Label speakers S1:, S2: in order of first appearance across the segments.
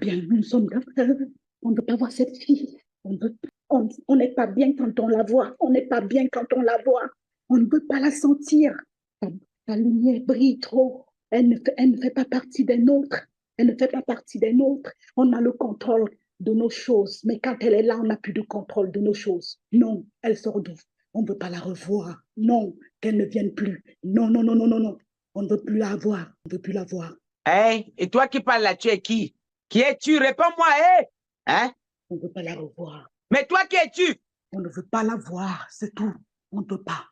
S1: bien, nous sommes d'accord. On ne veut pas voir cette fille. On n'est pas bien quand on la voit. On n'est pas bien quand on la voit. On ne veut pas la sentir. La lumière brille trop. Elle ne fait pas partie des nôtres. Elle ne fait pas partie des nôtres. On a le contrôle de nos choses. Mais quand elle est là, on n'a plus de contrôle de nos choses. Non, elle sort d'où? On ne veut pas la revoir. Non, qu'elle ne vienne plus. Non, non, non, non, non, non. On ne veut plus la voir. On ne veut plus la voir.
S2: Hey, et toi qui parles là, tu es qui? Qui es-tu? Réponds-moi, hé! Hein?
S1: On ne veut pas la revoir.
S2: Mais toi, qui es-tu?
S1: On ne veut pas la voir, c'est tout. On ne peut pas.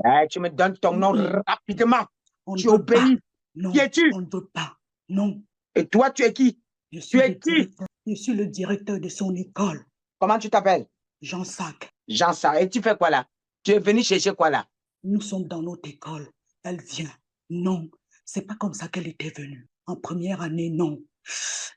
S2: Hey, tu me donnes ton nom rapidement.
S1: On
S2: Tu
S1: ne veut
S2: obéis.
S1: pas. Non,
S2: Qui es-tu?
S1: on ne veut pas. Non.
S2: Et toi, tu es qui?
S1: Je
S2: Tu
S1: suis
S2: es qui?
S1: Je suis le directeur de son école,
S2: Comment tu t'appelles?
S1: Jean Sac.
S2: Jean Sarr. Et tu fais quoi là? Tu es venu chercher quoi là?
S1: Nous sommes dans notre école. Elle vient. Non, c'est pas comme ça qu'elle était venue. En première année, non.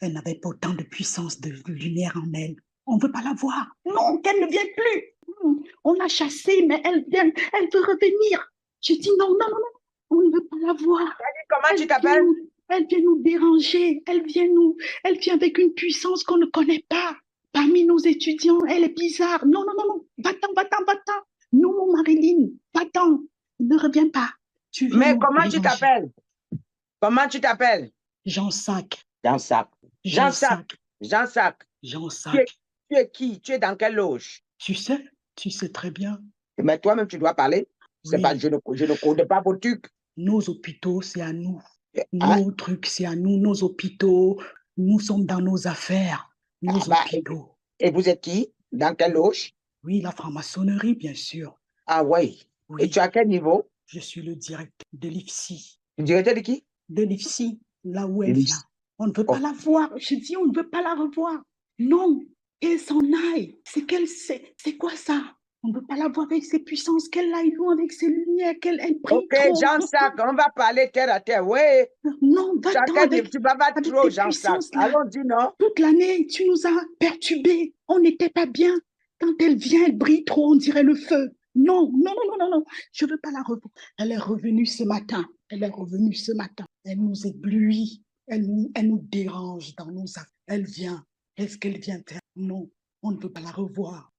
S1: Elle n'avait pas autant de puissance, de lumière en elle. On ne veut pas la voir. Non, qu'elle ne vienne plus. On l'a chassée, mais elle vient. Elle veut revenir. Je dis non, non, non, non. On ne veut pas la voir.
S2: Comment tu t'appelles?
S1: Elle vient nous déranger. Elle vient avec une puissance qu'on ne connaît pas. Parmi nos étudiants, elle est bizarre. Non, non, non, non. Va-t'en, va-t'en, va-t'en. Non, mon Marilyn, va-t'en. Ne reviens pas. Tu viens
S2: Mais
S1: nous
S2: comment tu
S1: déranger.
S2: t'appelles? Comment tu t'appelles?
S1: Jean Sac.
S2: Jean Sac. Jean Sac. Jean Sac.
S1: Jean Sac.
S2: Tu es qui? Tu es dans quelle loge?
S1: Tu sais très bien.
S2: Mais toi-même, tu dois parler.
S1: Oui.
S2: Pas, je ne connais pas vos trucs.
S1: Nos hôpitaux, c'est à nous.
S2: Hein?
S1: Nos trucs, c'est à nous. Nos hôpitaux, nous sommes dans nos affaires. Nos hôpitaux.
S2: Et vous êtes qui? Dans quelle loge?
S1: Oui, la franc-maçonnerie, bien sûr.
S2: Ah oui.
S1: Oui.
S2: Et tu es à quel niveau?
S1: Je suis le directeur de l'IFSI.
S2: Le directeur de qui?
S1: De l'IFSI, là où elle vient. On ne veut pas la voir. Je dis, on ne veut pas la revoir. Non, qu'elle s'en aille. C'est quoi ça? On ne veut pas la voir avec ses puissances, qu'elle aille loin avec ses lumières, qu'elle brille
S2: ok,
S1: trop.
S2: Jean Sac, on va parler terre à terre, oui.
S1: Non, va-t'en avec,
S2: tu vas pas trop, Jean Sac. Allons-y, non?
S1: Toute l'année, tu nous as perturbés. On n'était pas bien. Quand elle vient, elle brille trop, on dirait le feu. Non, non, non, non, non, non. Je ne veux pas la revoir. Elle est revenue ce matin. Elle est revenue ce matin. Elle nous éblouit. Elle nous dérange dans nos affaires. Elle vient. Qu'est-ce qu'elle vient faire? Non, on ne veut pas la revoir.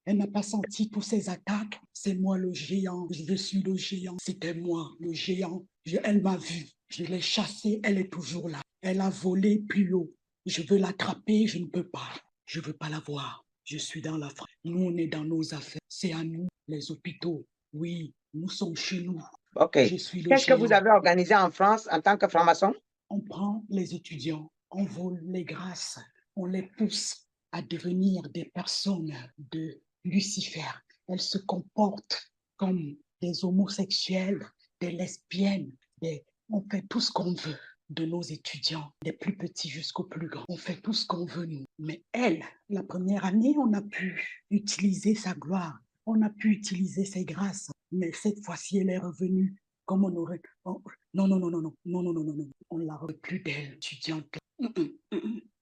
S1: Elle n'a pas senti tous ces attaques. C'est moi le géant. Je suis le géant. C'était moi, le géant. Elle m'a vu. Je l'ai chassée. Elle est toujours là. Elle a volé plus haut. Je veux l'attraper. Je ne peux pas. Je ne veux pas la voir. Je suis dans la France. Nous, on est dans nos affaires. C'est à nous, les hôpitaux. Oui, nous sommes chez nous.
S2: Ok. Qu'est-ce que vous avez organisé en France en tant que franc-maçon?
S1: On prend les étudiants, on vole les grâces, on les pousse à devenir des personnes de Lucifer. Elles se comportent comme des homosexuels, des lesbiennes. On fait tout ce qu'on veut de nos étudiants, des plus petits jusqu'aux plus grands. On fait tout ce qu'on veut, nous. Mais elle, la première année, on a pu utiliser sa gloire. On a pu utiliser ses grâces. Mais cette fois-ci, elle est revenue comme on aurait... Non, non, non, non, non, non, non, non, non, non. On ne la remet plus d'elle, étudiante.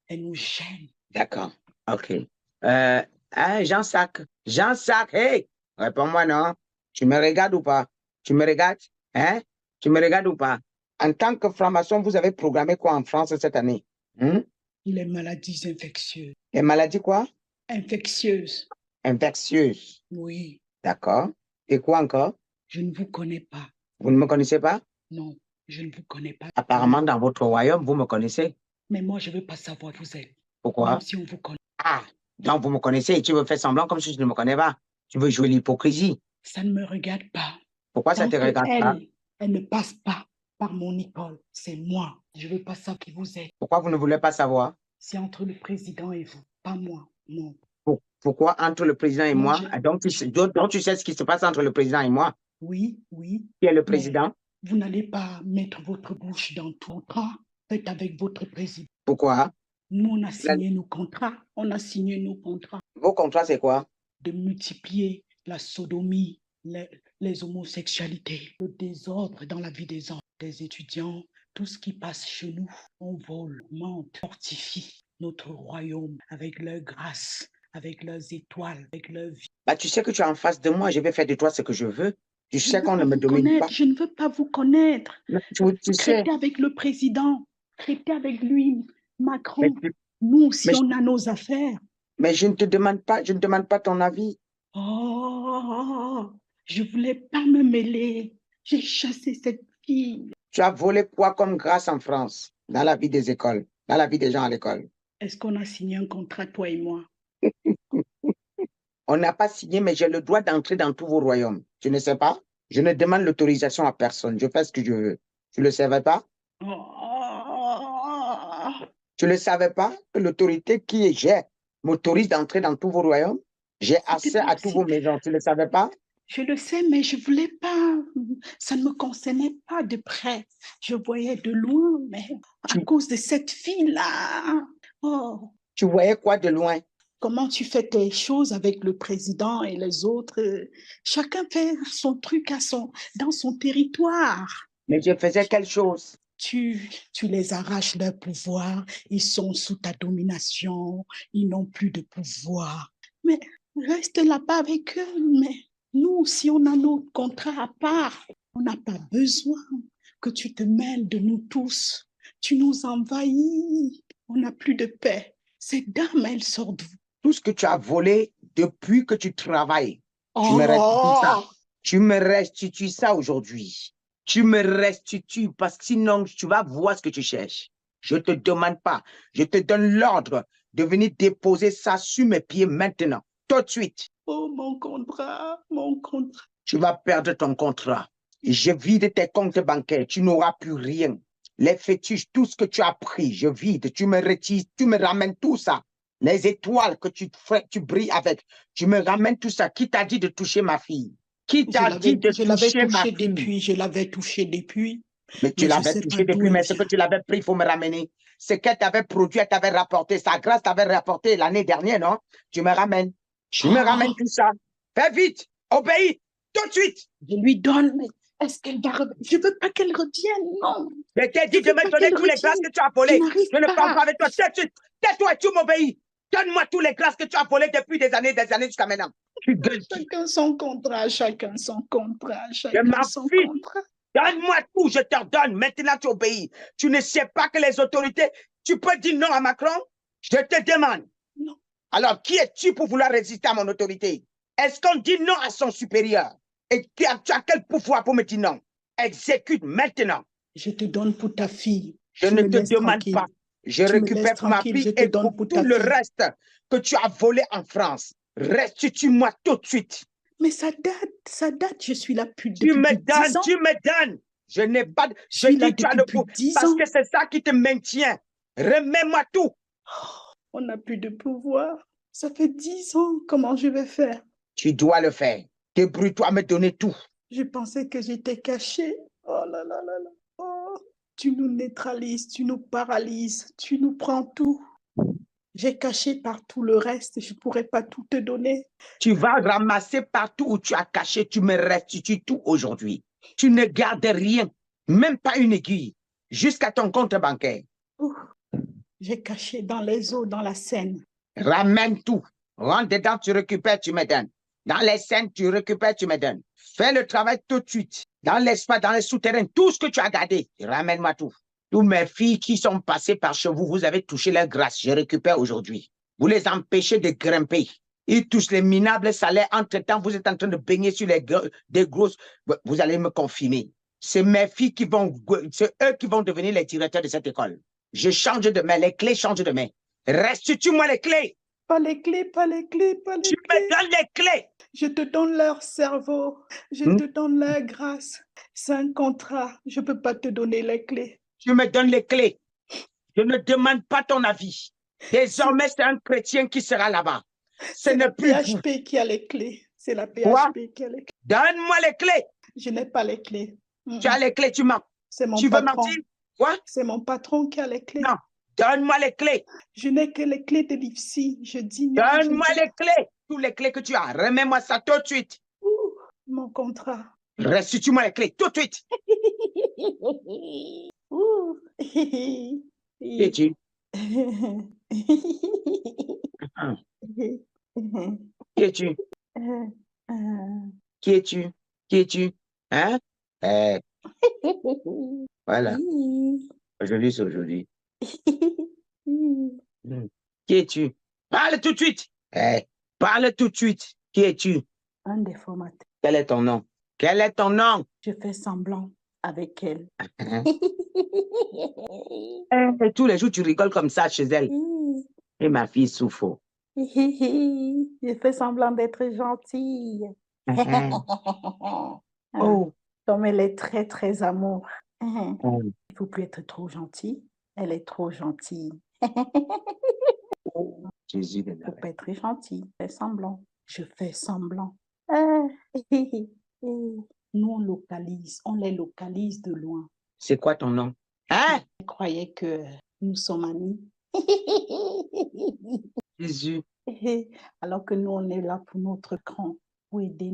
S1: Elle nous gêne.
S2: D'accord. OK. Jean Sac. Jean Sac, hey! Réponds-moi, non? Tu me regardes ou pas? Tu me regardes? Hein? Tu me regardes ou pas? En tant que franc-maçon, vous avez programmé quoi en France cette année?
S1: Les maladies infectieuses.
S2: Les maladies quoi?
S1: Infectieuses.
S2: Infectieuses.
S1: Oui.
S2: D'accord. Et quoi encore?
S1: Je ne vous connais pas.
S2: Vous ne me connaissez pas?
S1: Non, je ne vous connais pas.
S2: Apparemment, dans votre royaume, vous me connaissez.
S1: Mais moi, je ne veux pas savoir vous êtes.
S2: Pourquoi?
S1: Même si on vous connaît.
S2: Ah, donc vous me connaissez et tu veux faire semblant comme si je ne me connais pas. Tu veux jouer l'hypocrisie.
S1: Ça ne me regarde pas.
S2: Pourquoi ça ne te regarde pas?
S1: Elle ne passe pas par mon école. C'est moi. Je ne veux pas savoir qui vous êtes.
S2: Pourquoi vous ne voulez pas savoir?
S1: C'est entre le président et vous, pas moi. Non.
S2: Pourquoi entre le président et moi? Donc, tu sais ce qui se passe entre le président et moi?
S1: Oui, oui.
S2: Qui est le président?
S1: Vous n'allez pas mettre votre bouche dans tout contrat. Faites avec votre président.
S2: Pourquoi?
S1: Nous, on a signé nos contrats. On a signé nos contrats.
S2: Vos contrats, c'est quoi?
S1: De multiplier la sodomie, les homosexualités, le désordre dans la vie des étudiants, tout ce qui passe chez nous. On vole, mente, fortifie notre royaume avec leur grâce, avec leurs étoiles, avec leur vie.
S2: Bah, tu sais que tu es en face de moi, je vais faire de toi ce que je veux. Tu sais qu'on ne me domine pas.
S1: Je ne veux pas vous connaître.
S2: Tu sais.
S1: Traitez avec le président, traitez avec lui.
S2: Mais,
S1: Macron, nous aussi,
S2: mais,
S1: on a nos affaires.
S2: mais je ne te demande pas, je ne demande pas ton avis.
S1: Oh, je voulais pas me mêler. J'ai chassé cette fille.
S2: Tu as volé quoi comme grâce en France, dans la vie des écoles, dans la vie des gens à l'école?
S1: Est-ce qu'on a signé un contrat, toi et moi?
S2: On n'a pas signé, mais j'ai le droit d'entrer dans tous vos royaumes. Tu ne sais pas? Je ne demande l'autorisation à personne. Je fais ce que je veux. Tu ne le savais pas?
S1: Oh,
S2: Tu ne le savais pas que l'autorité qui j'ai m'autorise d'entrer dans tous vos royaumes? J'ai
S1: c'était
S2: accès
S1: pas
S2: à tous vos
S1: si.
S2: maisons. Tu ne le savais pas?
S1: Je le sais, mais je voulais pas. Ça ne me concernait pas de près. Je voyais de loin, mais à
S2: Tu,
S1: cause de cette fille-là. Oh,
S2: tu voyais quoi de loin?
S1: comment tu fais tes choses avec le président et les autres? Chacun fait son truc dans son territoire.
S2: Mais je faisais quelque chose.
S1: Tu les arraches leur pouvoir, ils sont sous ta domination, ils n'ont plus de pouvoir. Mais reste là-bas avec eux. Mais nous, si on a nos contrats à part, on n'a pas besoin que tu te mêles de nous tous. Tu nous envahis, on n'a plus de paix. Cette dame, elle sort d'où?
S2: Tout ce que tu as volé depuis que tu travailles, tu me restitues ça.
S1: Oh,
S2: Tu me restitues ça aujourd'hui. Tu me restitues parce que sinon, tu vas voir ce que tu cherches. Je ne te demande pas. Je te donne l'ordre de venir déposer ça sur mes pieds maintenant, tout de suite.
S1: oh, mon contrat, mon contrat.
S2: Tu vas perdre ton contrat. Je vide tes comptes bancaires. Tu n'auras plus rien. Les fétiches, tout ce que tu as pris, je vide. Tu me retires, tu me ramènes tout ça. Les étoiles que tu brilles avec, tu me ramènes tout ça. Qui t'a dit de toucher ma fille? Qui t'a dit de
S1: Je l'avais
S2: toucher ma
S1: touché
S2: fille?
S1: depuis, je l'avais touché depuis,
S2: Mais tu
S1: mais je ne
S2: l'avais
S1: sais pas
S2: touché
S1: d'où
S2: depuis,
S1: elle
S2: mais ce que
S1: vient.
S2: tu l'avais pris, il faut me ramener. Ce qu'elle t'avait produit, elle t'avait rapporté. Sa grâce t'avait rapporté l'année dernière, non? Tu me ramènes. Tu me ramènes
S1: Oh,
S2: tout ça. Fais vite. Obéis. Tout de suite.
S1: je lui donne, mais est-ce qu'elle va revenir? Je ne veux pas qu'elle revienne, non.
S2: Je t'ai
S1: Je
S2: dit
S1: ne
S2: de
S1: veux
S2: me
S1: pas
S2: donner
S1: qu'elle
S2: tous les grâces
S1: revienne.
S2: que tu as
S1: Je
S2: volés.
S1: n'arrive
S2: Je ne parle pas
S1: pas.
S2: avec toi. Tout de suite. Tais-toi et tu m'obéis. Donne-moi tous les grâces que tu as volés depuis des années jusqu'à maintenant. Tu gueules qui?
S1: Chacun son contrat, chacun son contrat,
S2: Je
S1: chacun
S2: m'en
S1: son
S2: fiche.
S1: contrat.
S2: Donne-moi tout, je te donne. Maintenant, tu obéis. Tu ne sais pas que les autorités, tu peux dire non à Macron? Je te demande.
S1: Non,
S2: Alors, qui es-tu pour vouloir résister à mon autorité? Est-ce qu'on dit non à son supérieur? Et tu as quel pouvoir pour me dire non? Exécute maintenant.
S1: je te donne pour ta fille.
S2: Je
S1: Tu
S2: ne
S1: me
S2: te
S1: laisses
S2: demande pas.
S1: tranquille.
S2: Je
S1: Tu me laisses
S2: récupère pour ma
S1: tranquille, je
S2: fille
S1: te
S2: et pour
S1: donne pour
S2: tout
S1: ta
S2: le
S1: fille.
S2: reste que tu as volé en France. Restitue-moi tout de suite.
S1: Mais ça date, je suis là depuis plus de 10 ans.
S2: Tu me donnes. Je n'ai pas.
S1: Je
S2: Je
S1: suis là
S2: dis, tu as
S1: depuis
S2: le
S1: plus
S2: pouvoir.
S1: de 10
S2: Parce
S1: ans.
S2: que c'est ça qui te maintient. Remets-moi tout.
S1: On n'a plus de pouvoir. Ça fait 10 ans. Comment je vais faire?
S2: Tu dois le faire. Débrouille-toi à me donner tout.
S1: Je pensais que j'étais cachée. Oh là là là là. Oh, tu nous neutralises, tu nous paralyses, tu nous prends tout. J'ai caché partout le reste, je ne pourrais pas tout te donner.
S2: Tu vas ramasser partout où tu as caché. Tu me restitues tout aujourd'hui. Tu ne gardes rien, même pas une aiguille, jusqu'à ton compte bancaire.
S1: Ouh, j'ai caché dans les eaux, dans la Seine.
S2: Ramène tout. Rentre dedans, tu récupères, tu me donnes. Dans les scènes, tu récupères, tu me donnes. Fais le travail tout de suite. Dans l'espace, dans les souterrains, tout ce que tu as gardé, ramène-moi tout. Toutes mes filles qui sont passées par chez vous, vous avez touché leur grâce. Je récupère aujourd'hui. Vous les empêchez de grimper. Ils touchent les minables salaires. Entre-temps, vous êtes en train de baigner sur des grosses... Vous allez me confiner. C'est mes filles qui vont... C'est eux qui vont devenir les directeurs de cette école. Je change de main. Les clés changent de main. Restitue-moi les clés.
S1: Pas les clés, pas les clés, pas les
S2: Tu
S1: clés.
S2: me donnes les clés.
S1: Je te donne leur cerveau, je te donne leur grâce. C'est un contrat, je ne peux pas te donner les clés.
S2: Tu me donnes les clés. Je ne demande pas ton avis. Désormais, c'est un chrétien qui sera là-bas. Ce
S1: C'est la
S2: n'est plus vous.
S1: PHP qui a les clés. C'est la
S2: Quoi?
S1: PHP qui a les clés.
S2: Donne-moi les clés.
S1: Je n'ai pas les clés.
S2: Tu as les clés, tu mens.
S1: C'est mon
S2: Tu veux
S1: patron.
S2: mentir? Quoi?
S1: C'est mon patron qui a les clés.
S2: Non. Donne-moi les clés.
S1: Je n'ai que les clés de l'IFSI. Je dis non.
S2: Donne-moi les clés. Toutes les clés que tu as. Remets-moi ça tout de suite.
S1: Ouh, mon contrat.
S2: Restitue-moi les clés tout de suite.
S1: Ouh.
S2: Qui es-tu? Qui es-tu? Qui es-tu? Qui es-tu? Hein? Voilà. Aujourd'hui, c'est aujourd'hui. Hmm. Qui es-tu? Parle tout de suite. Eh, parle tout de suite. Qui es-tu?
S1: Un des formateurs.
S2: Quel est ton nom? Quel est ton nom?
S1: Je fais semblant avec elle.
S2: Hein? Eh, tous les jours, tu rigoles comme ça chez elle. Et ma fille souffre.
S1: Je fais semblant d'être gentille.
S2: Hein?
S1: Ah,
S2: Oh.
S1: comme elle est très, très amour. Il
S2: Oh.
S1: ne faut plus être trop gentil. Elle est trop gentille.
S2: Oh. Jésus de
S1: Il ne faut
S2: Nazareth.
S1: pas être gentil. Fais semblant. Je fais semblant. Ah, Nous, on les localise de loin.
S2: C'est quoi ton nom? Hein?
S1: Je croyais que nous sommes amis.
S2: Jésus.
S1: Alors que nous, on est là pour notre cran, pour aider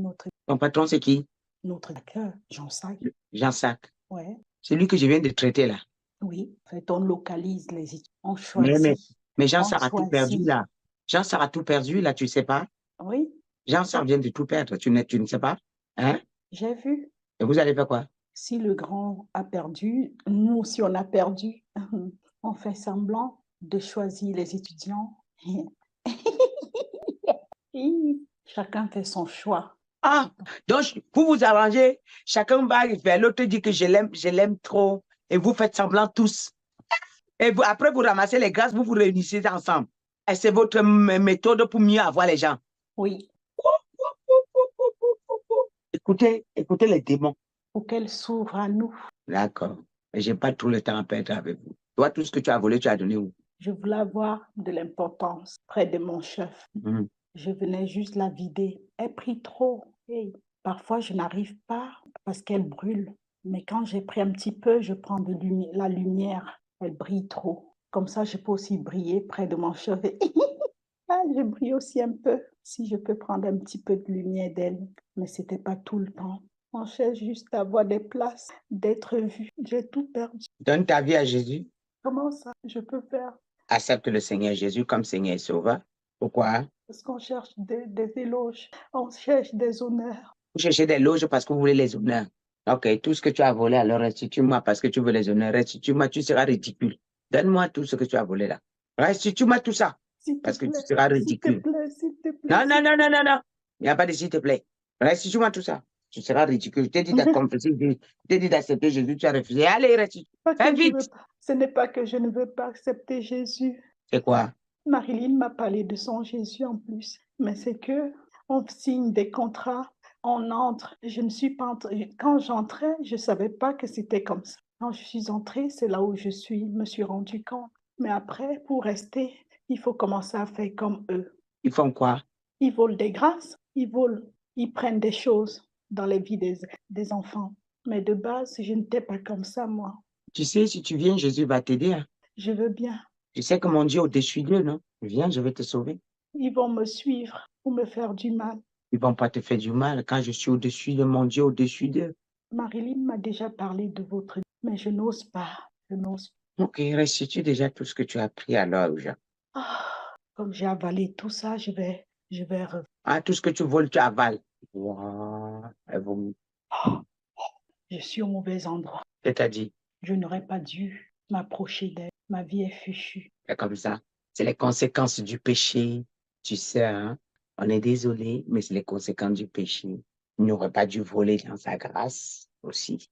S2: Ton patron, c'est qui?
S1: notre cœur, Jean-Sac.
S2: Jean-Sac.
S1: Ouais,
S2: C'est lui que je viens de traiter là.
S1: oui. En fait, on localise les idées. On
S2: Mais,
S1: choisit.
S2: mais, mais
S1: On
S2: Jean-Sac a tout perdu
S1: choisit.
S2: là. Jean-Sac a tout perdu là, tu sais pas?
S1: Oui,
S2: Jean-Sac vient de tout perdre, tu ne sais pas? Hein?
S1: j'ai vu.
S2: Et vous allez faire quoi?
S1: Si le grand a perdu, nous aussi, on a perdu. On fait semblant de choisir les étudiants. Chacun fait son choix.
S2: Ah, donc vous vous arrangez, chacun va vers l'autre dit que je l'aime trop, et vous faites semblant tous. Et vous, après, vous ramassez les grâces, vous vous réunissez ensemble. Et c'est votre méthode pour mieux avoir les gens.
S1: Oui,
S2: Écoutez les démons.
S1: pour qu'elle s'ouvre à nous.
S2: D'accord. Mais je n'ai pas tout le temps à perdre avec vous. Toi, tout ce que tu as volé, tu as donné où?
S1: Je voulais avoir de l'importance près de mon chef.
S2: Mhm.
S1: Je venais juste la vider. Elle prit trop. Hey, parfois, je n'arrive pas parce qu'elle brûle. Mais quand j'ai pris un petit peu, je prends la lumière. Elle brille trop. Comme ça, je peux aussi briller près de mon chef. Ah, je brille aussi un peu. Si je peux prendre un petit peu de lumière d'elle. Mais ce n'était pas tout le temps. On cherche juste à avoir des places, d'être vu. J'ai tout perdu.
S2: Donne ta vie à Jésus.
S1: Comment ça, je peux faire?
S2: Accepte le Seigneur Jésus comme Seigneur et Sauveur. Pourquoi?
S1: Parce qu'on cherche des éloges, on cherche des honneurs.
S2: Vous cherchez des loges parce que vous voulez les honneurs. Ok, tout ce que tu as volé, alors restitue-moi parce que tu veux les honneurs. Restitue-moi, tu seras ridicule. Donne-moi tout ce que tu as volé là. Restitue-moi tout ça
S1: S'il te
S2: parce que tu
S1: plaît,
S2: seras
S1: s'il te
S2: ridicule.
S1: plaît, s'il te plaît.
S2: Non, non, non, non, non, non. Il n'y a pas de s'il te plaît. Restitue-moi tout ça. Tu seras ridicule. Je t'ai dit de confesser, je t'ai dit d'accepter Jésus, tu as refusé. Allez, restitue.
S1: Pas
S2: Fais
S1: que je veux
S2: vite.
S1: pas. Ce n'est pas que je ne veux pas accepter Jésus.
S2: C'est quoi?
S1: Marilyn m'a parlé de son Jésus en plus. Mais c'est que on signe des contrats, on entre. Je ne suis pas entrée. Quand j'entrais, je ne savais pas que c'était comme ça. Quand je suis entrée, c'est là où me suis rendu compte. Mais après, pour rester, il faut commencer à faire comme eux.
S2: Ils font quoi?
S1: Ils volent des grâces, ils prennent des choses dans les vies des enfants. Mais de base, je n'étais pas comme ça, moi.
S2: Tu sais, si tu viens, Jésus va t'aider. Hein.
S1: Je veux bien.
S2: Tu sais que mon Dieu est au-dessus d'eux, non? Viens, je vais te sauver.
S1: Ils vont me suivre pour me faire du mal.
S2: Ils ne vont pas te faire du mal quand je suis au-dessus de mon Dieu, au-dessus d'eux.
S1: Marilyn m'a déjà parlé de votre... Mais je n'ose pas. Je n'ose pas.
S2: Ok, restitue déjà tout ce que tu as pris alors aux gens.
S1: Ah, comme j'ai avalé tout ça,
S2: Ah, tout ce que tu voles, tu avales. Wow, elle vomit.
S1: Oh, je suis au mauvais endroit.
S2: C'est-à-dire,
S1: Je n'aurais pas dû m'approcher d'elle. Ma vie est fichue.
S2: c'est comme ça. C'est les conséquences du péché. Tu sais, hein? On est désolé, mais c'est les conséquences du péché. Il n'aurait pas dû voler dans sa grâce aussi.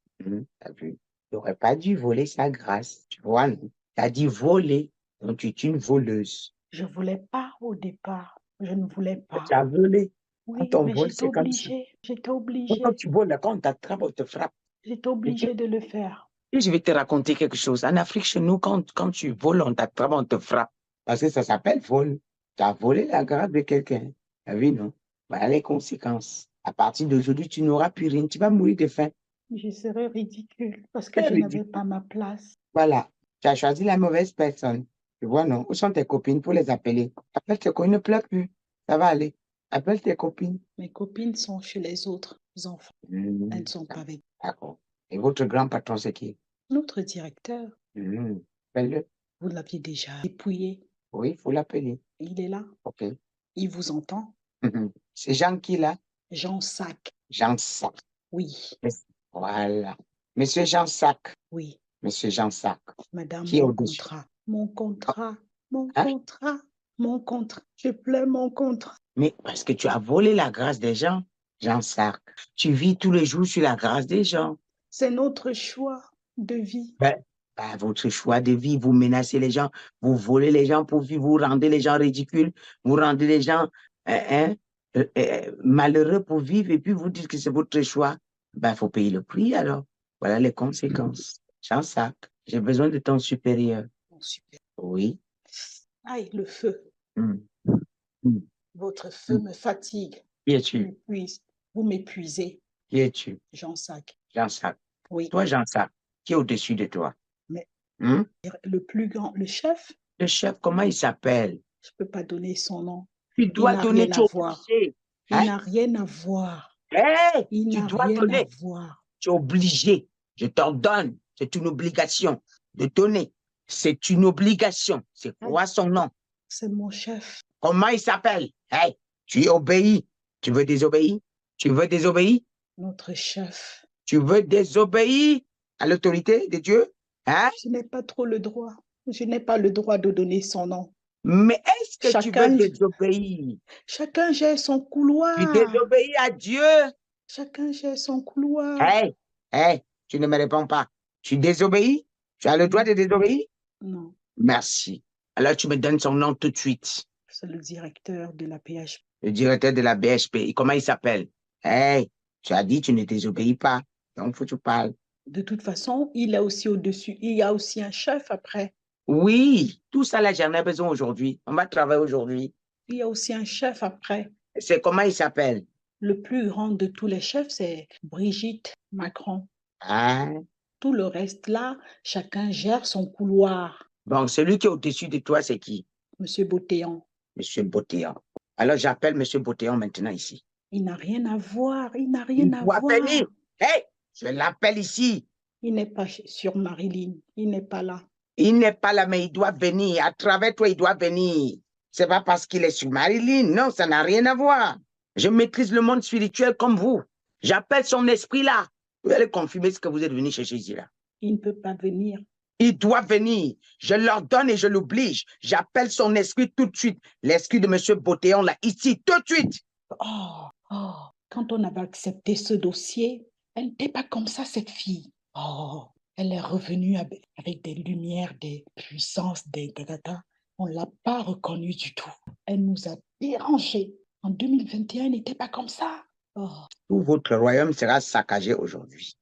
S2: T'as vu? Il n'aurait pas dû voler sa grâce. Tu vois, non? T'as dit voler, donc tu es une voleuse.
S1: Je ne voulais pas au départ. Je ne voulais pas.
S2: Tu as volé. Quand
S1: Oui,
S2: on
S1: mais
S2: vole, c'est comme ça.
S1: j'étais
S2: Quand
S1: obligée,
S2: tu voles, quand on t'attrape, on te frappe.
S1: j'étais obligée de le faire.
S2: Et je vais te raconter quelque chose. En Afrique, chez nous, quand tu voles, on t'attrape, on te frappe. Parce que ça s'appelle vol. Tu as volé la grâce de quelqu'un. Tu as vu, non? Voilà les conséquences. À partir d'aujourd'hui, tu n'auras plus rien. Tu vas mourir de faim.
S1: Je serais ridicule parce que
S2: C'est
S1: je n'avais
S2: ridicule.
S1: pas ma place.
S2: Voilà. Tu as choisi la mauvaise personne. Tu vois, non? Où sont tes copines pour les appeler? Appelle tes copines, ne pleure plus. Ça va aller. Appelle tes copines.
S1: Mes copines sont chez les autres enfants. Elles ne sont pas avec
S2: D'accord. Et votre grand patron, c'est qui?
S1: notre directeur.
S2: Appelle-le.
S1: Vous l'aviez déjà dépouillé.
S2: Oui, il faut l'appeler.
S1: Il est là.
S2: OK.
S1: Il vous entend.
S2: C'est Jean qui, là?
S1: Jean Sac.
S2: Jean Sac.
S1: Oui,
S2: Voilà. Monsieur Jean Sac.
S1: oui.
S2: Monsieur Jean Sac.
S1: Madame,
S2: Qui est
S1: mon
S2: au-dessus?
S1: contrat. Mon contrat. Mon
S2: Hein?
S1: contrat, mon contrat. Je pleure mon contrat.
S2: Mais parce que tu as volé la grâce des gens, Jean-Sarc. Tu vis tous les jours sur la grâce des gens.
S1: C'est notre choix de vie.
S2: Ben, votre choix de vie, vous menacez les gens, vous volez les gens pour vivre, vous rendez les gens ridicules, vous rendez les gens malheureux pour vivre et puis vous dites que c'est votre choix. Ben, faut payer le prix alors. Voilà les conséquences. Jean-Sarc, j'ai besoin de ton supérieur.
S1: Mon super.
S2: Oui.
S1: Aïe, le feu.
S2: Mm. Mm.
S1: Votre feu me fatigue.
S2: Qui es-tu?
S1: Vous m'épuisez.
S2: Qui es-tu?
S1: Jean-Sac.
S2: Jean-Sarc.
S1: Oui.
S2: Toi, Jean-Sarc, qui est au-dessus de toi?
S1: Mais
S2: Hmm?
S1: le plus grand, le chef,
S2: Le chef, comment il s'appelle?
S1: je ne peux pas donner son nom.
S2: Tu
S1: Il
S2: dois
S1: n'a
S2: donner,
S1: rien
S2: tu
S1: à
S2: es
S1: voir.
S2: obligé.
S1: Il
S2: Hein?
S1: n'a rien à voir.
S2: Hey,
S1: Il
S2: tu
S1: n'a
S2: dois
S1: rien à
S2: donner.
S1: voir.
S2: Tu es obligé. Je t'ordonne. C'est une obligation de donner. C'est une obligation. C'est quoi son nom?
S1: C'est mon chef.
S2: Comment il s'appelle? Hey, tu obéis. Tu veux désobéir? Tu veux désobéir?
S1: Notre chef.
S2: Tu veux désobéir à l'autorité de Dieu? Hein?
S1: Je n'ai pas trop le droit. Je n'ai pas le droit de donner son nom.
S2: Mais est-ce que tu
S1: Chacun-
S2: veux désobéir?
S1: Chacun gère son
S2: Tu
S1: couloir.
S2: désobéis à Dieu?
S1: Chacun gère son couloir.
S2: Hey, hey, tu ne me réponds pas. Tu désobéis? Tu as le droit de désobéir?
S1: Non,
S2: Merci. Alors tu me donnes son nom tout de suite.
S1: c'est le directeur de la PHP.
S2: Le directeur de la BHP. Et comment il s'appelle? Hey, tu as dit tu ne désobéis pas. Donc, faut que tu parles.
S1: De toute façon, il est aussi au-dessus. Il y a aussi un chef après.
S2: Oui, tout ça là, j'en ai besoin aujourd'hui. On va travailler aujourd'hui.
S1: Il y a aussi un chef après.
S2: C'est comment il s'appelle?
S1: Le plus grand de tous les chefs, c'est Brigitte Macron.
S2: Ah,
S1: Tout le reste là, chacun gère son couloir.
S2: bon, celui qui est au-dessus de toi, c'est qui?
S1: Monsieur Botéan.
S2: Monsieur Botéan. Alors, j'appelle Monsieur Botéan maintenant ici.
S1: Il n'a rien à voir. Il n'a rien
S2: Il
S1: à
S2: doit
S1: voir.
S2: venir. Hey, je l'appelle ici.
S1: Il n'est pas sur Marilyn. Il n'est pas là.
S2: Il n'est pas là, mais il doit venir. À travers toi, il doit venir. C'est pas parce qu'il est sur Marilyn. Non, ça n'a rien à voir. Je maîtrise le monde spirituel comme vous. J'appelle son esprit là. Vous allez confirmer ce que vous êtes venu chercher ici là.
S1: Il ne peut pas venir.
S2: Il doit venir. Je l'ordonne et je l'oblige. J'appelle son esprit tout de suite. L'esprit de M. Botéon là, ici, tout de suite.
S1: Quand on avait accepté ce dossier, elle n'était pas comme ça, cette fille. Elle est revenue avec des lumières, des puissances, des dada. On ne l'a pas reconnue du tout. Elle nous a dérangés. En 2021, elle n'était pas comme ça.
S2: Tout votre royaume sera saccagé aujourd'hui.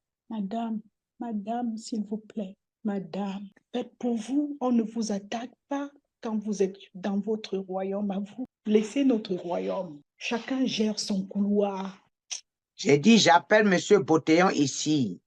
S1: Madame, s'il vous plaît, madame, faites pour vous, on ne vous attaque pas quand vous êtes dans votre royaume à vous. Laissez notre royaume. Chacun gère son couloir.
S2: J'ai dit, j'appelle M. Botéon ici.